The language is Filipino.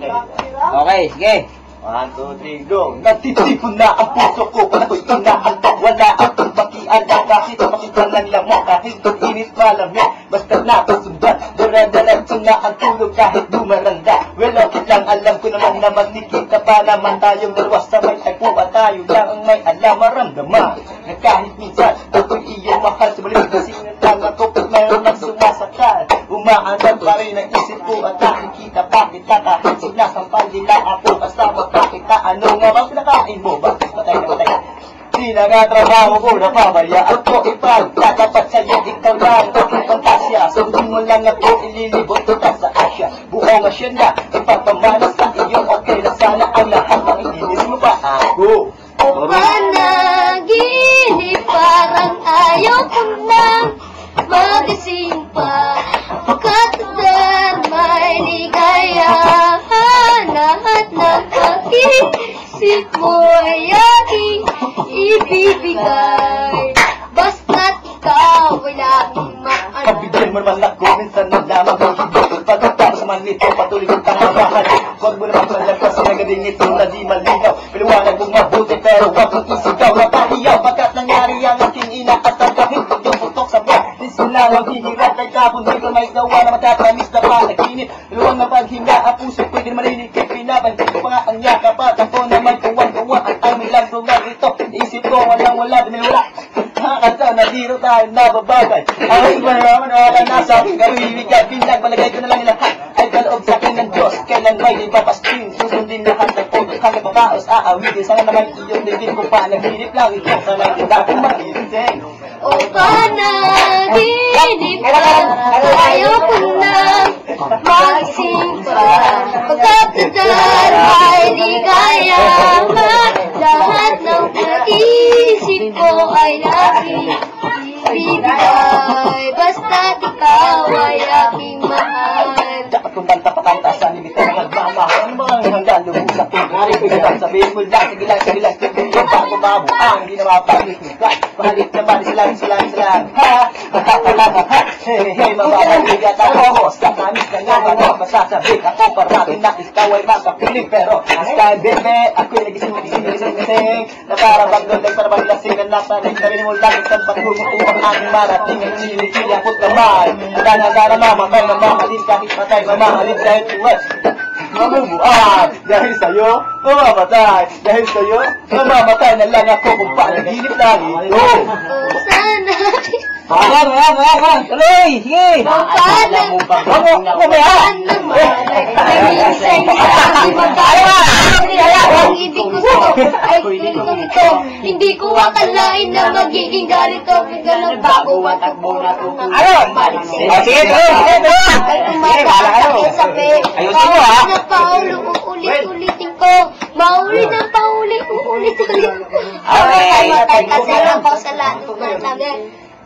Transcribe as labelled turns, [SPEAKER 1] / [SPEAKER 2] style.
[SPEAKER 1] Okay, sige.
[SPEAKER 2] 1, 2, 3, go! Natitipon na ang puso ko, ako'y inaantok, wala akong bakian na kahit makita lang lamok, kahit init malamig, basta napasundan, dara-daratso na ang tulog kahit bumaranda. Well, okay lang, alam ko naman na magkikita pa naman tayong dalawa sa may tagpo, at tayo lang ang may alam, maramdaman, na kahit minsan, ako'y iyong mahal, sumalit kasi lang ako pag mayroon ng sumasakal, umaandar pa rin ang isip ko at nakikita pa kita kahit sinasampal nila ako kasama pa kita. Ano nga bang pinakain mo? Bakit patay na patay? Di na nga trabaho ko, napabayaan ko ipagtatapat sa'yo, ikaw lang aking fantasya. Sundin mo lang ako, ililibot kita sa Asya. Buong asyenda, ipapamana sa iyo, okay na sana ang lahat ng ininis mo pa ako.
[SPEAKER 3] Panaginip parang ayaw ko nang magising pa, katadar may ligayahan, lahat ng pag-isip mo ay aking ibibigay, basta't ikaw ay laging maano.
[SPEAKER 2] Kabigyan mo naman ako, minsan na lamang ang hindi, pagkatapos man nito, patuloy kong tangabahan. Huwag mo naman palagpas sa nagading ito na di malinaw, paliwanag mong mabuti pero huwag mong isigaw na pahiyaw, pagkat nangyari ang aking ina at ang kahit yung putok sa buwan. Sinawang hihirat ay kapon, di ko may gawa na matatamis na panaginip. Luwang na paghinga, ang puso pwede marinig kay pinabantay ko pa nga ang yakap at ako naman kuwang-kuwa at ay may lang lugar ito. Isip ko walang-wala, dahil wala. Nakakataw na dito tayo nababagay. Ang iba naman wala na sa aking kawiwigay. Pinagmalagay ko na lang lahat ay kaloob sa akin ng Diyos. Kailan may ipapasting, susundin lahat ng pagod hanggang papaos aawitin. Sana naman iyong digin ko pa naghirip lang ito. Sana hindi natin makilising.
[SPEAKER 3] O panaginip parang ayaw ko nang magising pa, pagkatadar may ligayahan, lahat ng pag-isip ko ay laging ibibigay, basta't ikaw ay aking mahal.
[SPEAKER 2] Dapat kong banta pakanta sa limita ng nagmamahal. Mga hanggang lubos sa tunay. Pagkatang sabihin mo lang, sige lang, kung bago mabuang, hindi na mapaglikliklan. Pahalit naman, silang. Ha! Hey, mababaligat ako sa kamis na nga ba na masasabik ako parating na ikaw ay makapiling. Pero, sky baby, ako'y nagising na para bang doon ay para bang lasing na nasanig na rin mo lang isang patulong upang aking marating ang sinisili ako't naman. Sana mamatay na mamahalin kahit patay mamahalin kahit tuwad. Mabubuan dahil sa'yo, mamamatay dahil sa'yo, mamamatay na lang ako kung panaginip lang ito.
[SPEAKER 3] Sana
[SPEAKER 1] Ayan. Tuloy, sige.
[SPEAKER 3] magpalang
[SPEAKER 1] Kumaya.
[SPEAKER 3] ang ibig ko sa'yo ay ganito nito. Hindi ko akalain na magiging ganito. Bigla nagbago at takbo na tunang balik sa'yo.
[SPEAKER 1] Sige, tuloy.
[SPEAKER 3] Ay tumatakot sabi.
[SPEAKER 1] Ayusin mo, ha?
[SPEAKER 3] Na paulo, uulit-ulitin ko. Maulit ng paulit, uulit-ulit ko. Matay kasi lang po sa lahat ng mga sabi.